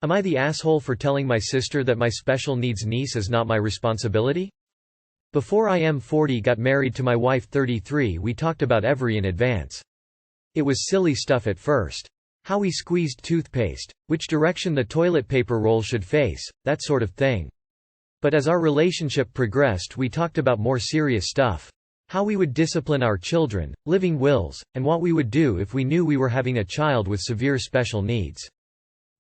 Am I the asshole for telling my sister that my special needs niece is not my responsibility? Before I am 40 got married to my wife 33, we talked about every in advance. It was silly stuff at first. How we squeezed toothpaste, which direction the toilet paper roll should face, that sort of thing. But as our relationship progressed, we talked about more serious stuff. How we would discipline our children, living wills, and what we would do if we knew we were having a child with severe special needs.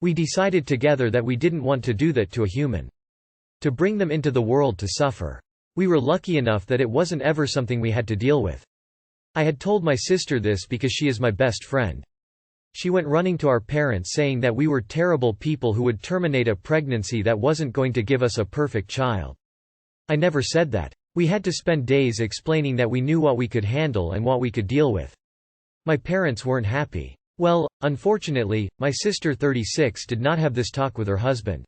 We decided together that we didn't want to do that to a human. To bring them into the world to suffer. We were lucky enough that it wasn't ever something we had to deal with. I had told my sister this because she is my best friend. She went running to our parents saying that we were terrible people who would terminate a pregnancy that wasn't going to give us a perfect child. I never said that. We had to spend days explaining that we knew what we could handle and what we could deal with. My parents weren't happy. Well, unfortunately, my sister 36 did not have this talk with her husband.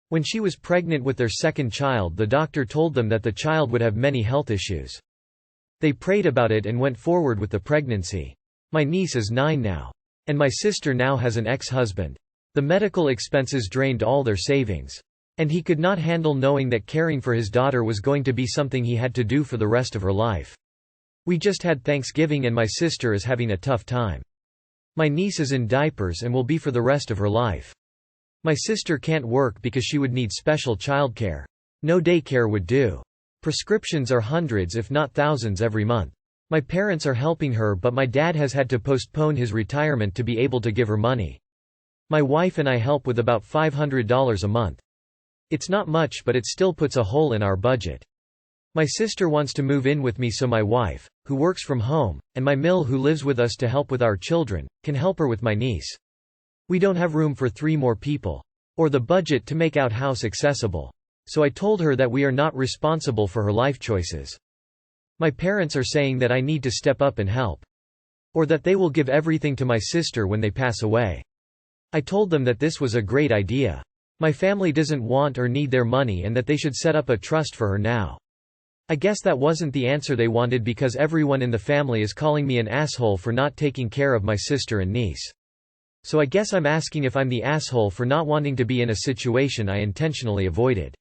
When she was pregnant with their second child, the doctor told them that the child would have many health issues. They prayed about it and went forward with the pregnancy. My niece is 9 now. And my sister now has an ex-husband. The medical expenses drained all their savings. And he could not handle knowing that caring for his daughter was going to be something he had to do for the rest of her life. We just had Thanksgiving and my sister is having a tough time. My niece is in diapers and will be for the rest of her life. My sister can't work because she would need special childcare. No daycare would do. Prescriptions are hundreds if not thousands every month. My parents are helping her, but my dad has had to postpone his retirement to be able to give her money. My wife and I help with about $500 a month. It's not much, but it still puts a hole in our budget. My sister wants to move in with me so my wife, who works from home, and my mill who lives with us to help with our children, can help her with my niece. We don't have room for 3 more people. Or the budget to make out house accessible. So I told her that we are not responsible for her life choices. My parents are saying that I need to step up and help. Or that they will give everything to my sister when they pass away. I told them that this was a great idea. My family doesn't want or need their money and that they should set up a trust for her now. I guess that wasn't the answer they wanted because everyone in the family is calling me an asshole for not taking care of my sister and niece. So I guess I'm asking if I'm the asshole for not wanting to be in a situation I intentionally avoided.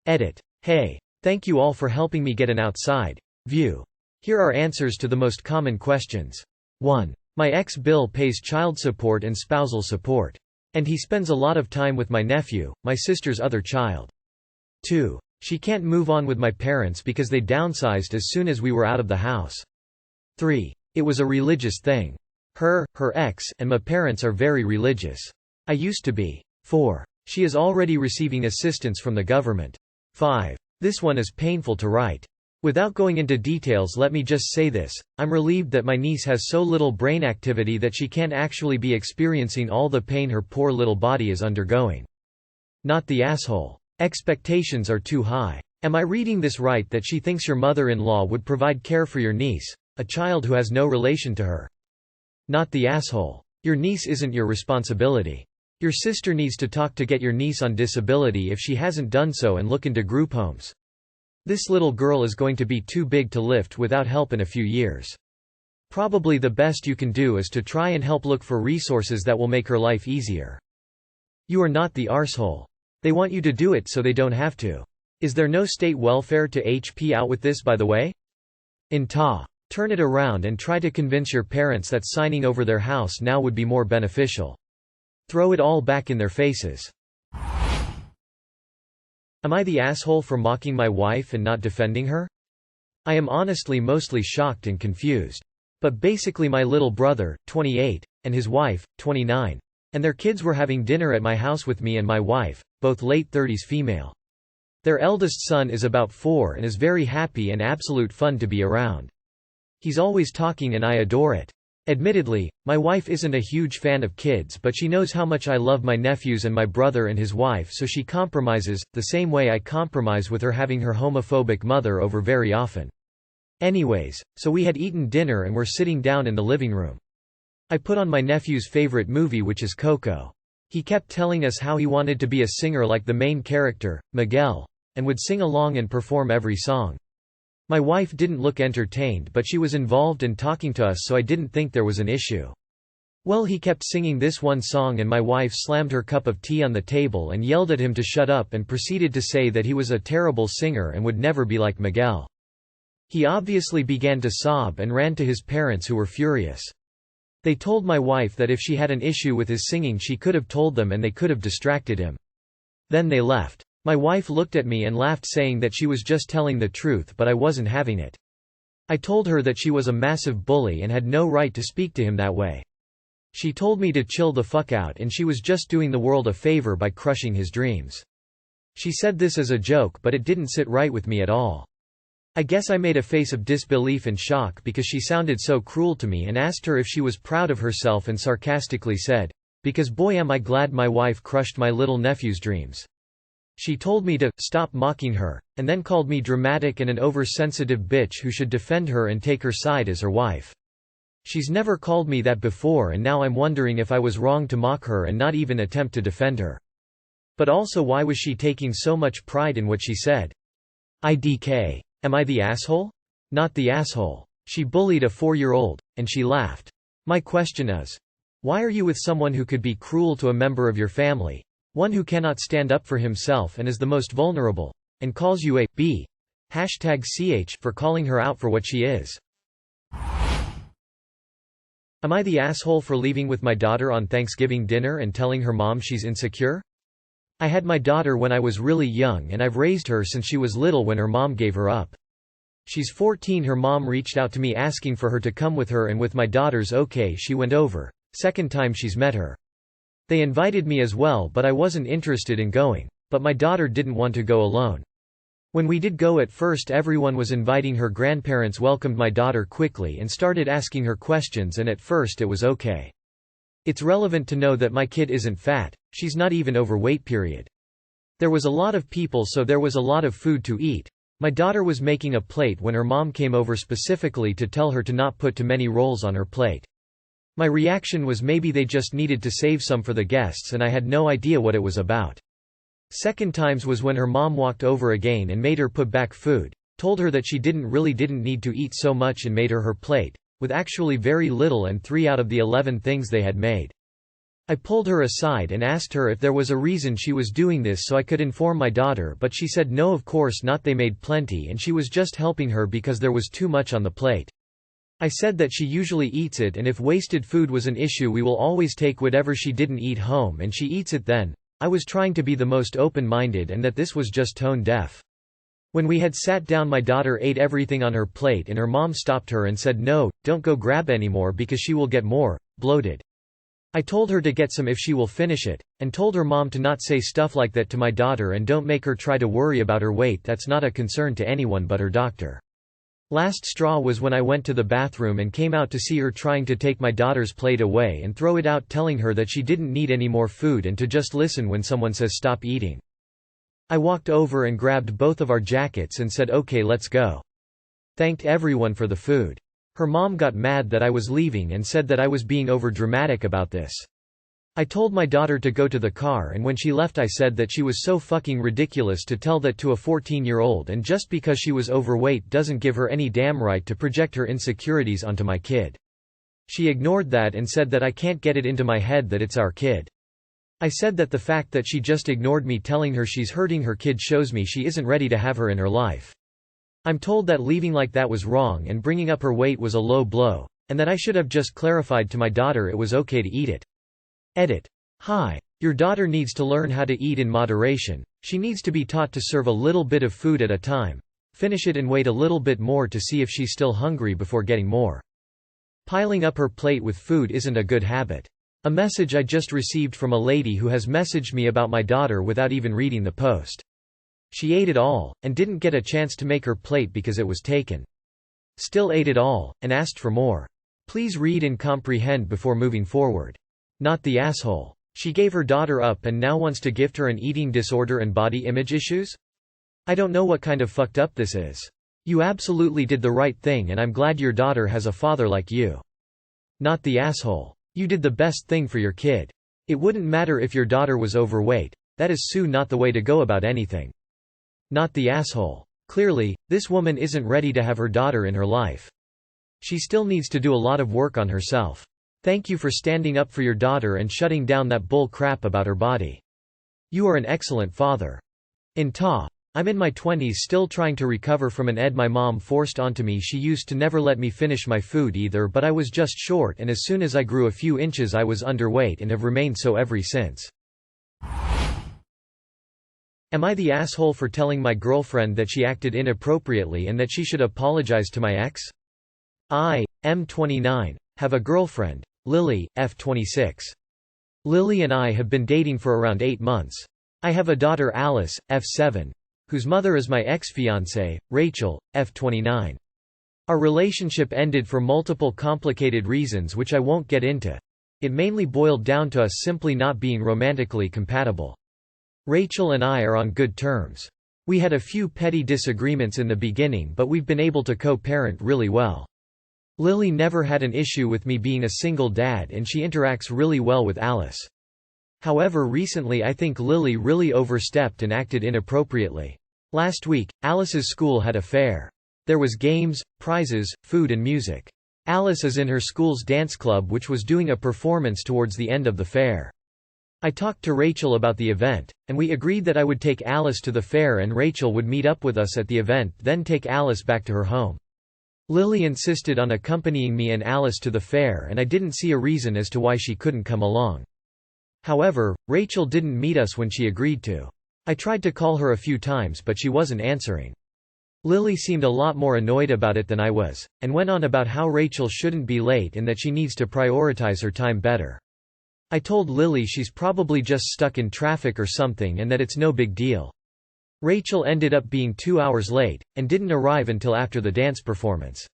Edit. Hey. Thank you all for helping me get an outside view. Here are answers to the most common questions. 1. My ex Bill pays child support and spousal support. And he spends a lot of time with my nephew, my sister's other child. 2. She can't move on with my parents because they downsized as soon as we were out of the house. 3. It was a religious thing. Her ex, and my parents are very religious. I used to be. 4. She is already receiving assistance from the government. 5. This one is painful to write. Without going into details, let me just say this, I'm relieved that my niece has so little brain activity that she can't actually be experiencing all the pain her poor little body is undergoing. Not the asshole. Expectations are too high. Am I reading this right that she thinks your mother-in-law would provide care for your niece, a child who has no relation to her? Not the asshole. Your niece isn't your responsibility. Your sister needs to talk to get your niece on disability if she hasn't done so and look into group homes. This little girl is going to be too big to lift without help in a few years. Probably the best you can do is to try and help look for resources that will make her life easier. You are not the arsehole. They want you to do it so they don't have to. Is there no state welfare to HP out with this, by the way? Turn it around and try to convince your parents that signing over their house now would be more beneficial. Throw it all back in their faces. Am I the asshole for mocking my wife and not defending her? I am honestly mostly shocked and confused. But basically my little brother, 28, and his wife, 29, and their kids were having dinner at my house with me and my wife, both late 30s female. Their eldest son is about 4 and is very happy and absolute fun to be around. He's always talking and I adore it. Admittedly, my wife isn't a huge fan of kids, but she knows how much I love my nephews and my brother and his wife, so she compromises, the same way I compromise with her having her homophobic mother over very often. Anyways, so we had eaten dinner and were sitting down in the living room. I put on my nephew's favorite movie, which is Coco. He kept telling us how he wanted to be a singer like the main character, Miguel, and would sing along and perform every song. My wife didn't look entertained, but she was involved and talking to us, so I didn't think there was an issue. Well, he kept singing this one song and my wife slammed her cup of tea on the table and yelled at him to shut up and proceeded to say that he was a terrible singer and would never be like Miguel. He obviously began to sob and ran to his parents, who were furious. They told my wife that if she had an issue with his singing she could have told them and they could have distracted him. Then they left. My wife looked at me and laughed, saying that she was just telling the truth, but I wasn't having it. I told her that she was a massive bully and had no right to speak to him that way. She told me to chill the fuck out and she was just doing the world a favor by crushing his dreams. She said this as a joke, but it didn't sit right with me at all. I guess I made a face of disbelief and shock because she sounded so cruel to me, and asked her if she was proud of herself and sarcastically said, "Because boy am I glad my wife crushed my little nephew's dreams." She told me to stop mocking her, and then called me dramatic and an oversensitive bitch who should defend her and take her side as her wife. She's never called me that before, and now I'm wondering if I was wrong to mock her and not even attempt to defend her. But also, why was she taking so much pride in what she said? IDK. Am I the asshole? Not the asshole. She bullied a 4-year-old, and she laughed. My question is, why are you with someone who could be cruel to a member of your family, one who cannot stand up for himself and is the most vulnerable, and calls you a b #ch for calling her out for what she is? Am I the asshole for leaving with my daughter on Thanksgiving dinner and telling her mom she's insecure? I had my daughter when I was really young and I've raised her since she was little when her mom gave her up. She's 14. Her mom reached out to me asking for her to come with her, and with my daughter's okay she went over. Second time she's met her. They invited me as well, but I wasn't interested in going. But my daughter didn't want to go alone. When we did go, at first everyone was inviting her grandparents welcomed my daughter quickly and started asking her questions, and at first it was okay. It's relevant to know that my kid isn't fat, she's not even overweight period. There was a lot of people, so there was a lot of food to eat. My daughter was making a plate when her mom came over specifically to tell her to not put too many rolls on her plate. My reaction was maybe they just needed to save some for the guests and I had no idea what it was about. Second times was when her mom walked over again and made her put back food, told her that she didn't need to eat so much and made her plate, with actually very little and 3 out of the 11 things they had made. I pulled her aside and asked her if there was a reason she was doing this so I could inform my daughter, but she said no, of course not, they made plenty and she was just helping her because there was too much on the plate. I said that she usually eats it, and if wasted food was an issue we will always take whatever she didn't eat home and she eats it then. I was trying to be the most open-minded and that this was just tone deaf. When we had sat down my daughter ate everything on her plate and her mom stopped her and said no, don't go grab anymore because she will get more bloated. I told her to get some if she will finish it, and told her mom to not say stuff like that to my daughter and don't make her try to worry about her weight, that's not a concern to anyone but her doctor. Last straw was when I went to the bathroom and came out to see her trying to take my daughter's plate away and throw it out, telling her that she didn't need any more food and to just listen when someone says stop eating. I walked over and grabbed both of our jackets and said okay, let's go. Thanked everyone for the food. Her mom got mad that I was leaving and said that I was being overdramatic about this. I told my daughter to go to the car, and when she left I said that she was so fucking ridiculous to tell that to a 14-year-old, and just because she was overweight doesn't give her any damn right to project her insecurities onto my kid. She ignored that and said that I can't get it into my head that it's our kid. I said that the fact that she just ignored me telling her she's hurting her kid shows me she isn't ready to have her in her life. I'm told that leaving like that was wrong and bringing up her weight was a low blow, and that I should have just clarified to my daughter it was okay to eat it. Edit. Hi. Your daughter needs to learn how to eat in moderation. She needs to be taught to serve a little bit of food at a time, finish it and wait a little bit more to see if she's still hungry before getting more. Piling up her plate with food isn't a good habit. A message I just received from a lady who has messaged me about my daughter without even reading the post. She ate it all, and didn't get a chance to make her plate because it was taken. Still ate it all, and asked for more. Please read and comprehend before moving forward. Not the asshole. She gave her daughter up and now wants to gift her an eating disorder and body image issues? I don't know what kind of fucked up this is. You absolutely did the right thing and I'm glad your daughter has a father like you. Not the asshole. You did the best thing for your kid. It wouldn't matter if your daughter was overweight. That is not the way to go about anything. Not the asshole. Clearly, this woman isn't ready to have her daughter in her life. She still needs to do a lot of work on herself. Thank you for standing up for your daughter and shutting down that bull crap about her body. You are an excellent father. In Ta. I'm in my 20s still trying to recover from an ed my mom forced onto me. She used to never let me finish my food either, but I was just short, and as soon as I grew a few inches I was underweight and have remained so ever since. Am I the asshole for telling my girlfriend that she acted inappropriately and that she should apologize to my ex? I, M 29, have a girlfriend, Lily, F 26. Lily and I have been dating for around 8 months. I have a daughter Alice, F 7. Whose mother is my ex-fiancée, Rachel, F 29. Our relationship ended for multiple complicated reasons which I won't get into. It mainly boiled down to us simply not being romantically compatible. Rachel and I are on good terms. We had a few petty disagreements in the beginning, but we've been able to co-parent really well. Lily never had an issue with me being a single dad, and she interacts really well with Alice. However, recently I think Lily really overstepped and acted inappropriately. Last week, Alice's school had a fair. There was games, prizes, food and music. Alice is in her school's dance club which was doing a performance towards the end of the fair. I talked to Rachel about the event, and we agreed that I would take Alice to the fair and Rachel would meet up with us at the event, then take Alice back to her home. Lily insisted on accompanying me and Alice to the fair, and I didn't see a reason as to why she couldn't come along. However, Rachel didn't meet us when she agreed to. I tried to call her a few times but she wasn't answering. Lily seemed a lot more annoyed about it than I was, and went on about how Rachel shouldn't be late and that she needs to prioritize her time better. I told Lily she's probably just stuck in traffic or something and that it's no big deal. Rachel ended up being 2 hours late, and didn't arrive until after the dance performance.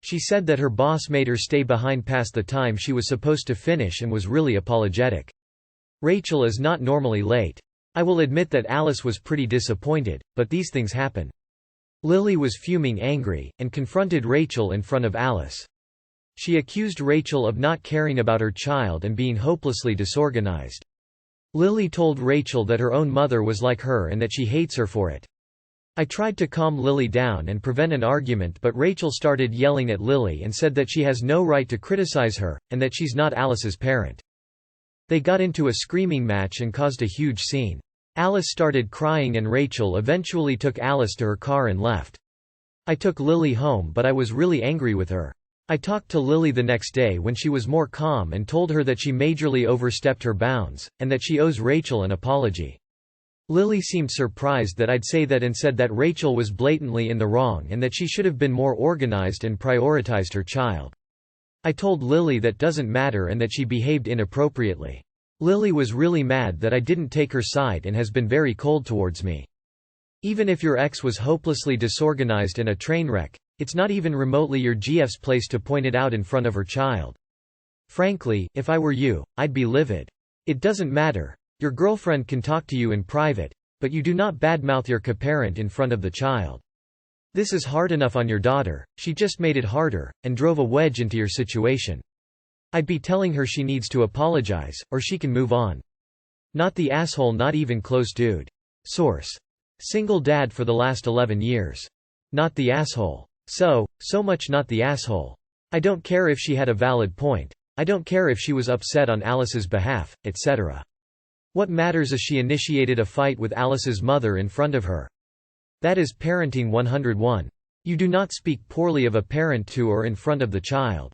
She said that her boss made her stay behind past the time she was supposed to finish and was really apologetic. Rachel is not normally late. I will admit that Alice was pretty disappointed, but these things happen. Lily was fuming angry, and confronted Rachel in front of Alice. She accused Rachel of not caring about her child and being hopelessly disorganized. Lily told Rachel that her own mother was like her and that she hates her for it. I tried to calm Lily down and prevent an argument, but Rachel started yelling at Lily and said that she has no right to criticize her, and that she's not Alice's parent. They got into a screaming match and caused a huge scene. Alice started crying and Rachel eventually took Alice to her car and left. I took Lily home, but I was really angry with her. I talked to Lily the next day when she was more calm and told her that she majorly overstepped her bounds, and that she owes Rachel an apology. Lily seemed surprised that I'd say that and said that Rachel was blatantly in the wrong and that she should have been more organized and prioritized her child. I told Lily that doesn't matter and that she behaved inappropriately. Lily was really mad that I didn't take her side and has been very cold towards me. Even if your ex was hopelessly disorganized and a train wreck, it's not even remotely your GF's place to point it out in front of her child. Frankly, if I were you, I'd be livid. It doesn't matter. Your girlfriend can talk to you in private, but you do not badmouth your co-parent in front of the child. This is hard enough on your daughter, she just made it harder, and drove a wedge into your situation. I'd be telling her she needs to apologize, or she can move on. Not the asshole, not even close dude. Source. Single dad for the last 11 years. Not the asshole. So much not the asshole. I don't care if she had a valid point. I don't care if she was upset on Alice's behalf, etc. What matters is she initiated a fight with Alice's mother in front of her. That is parenting 101. You do not speak poorly of a parent to or in front of the child.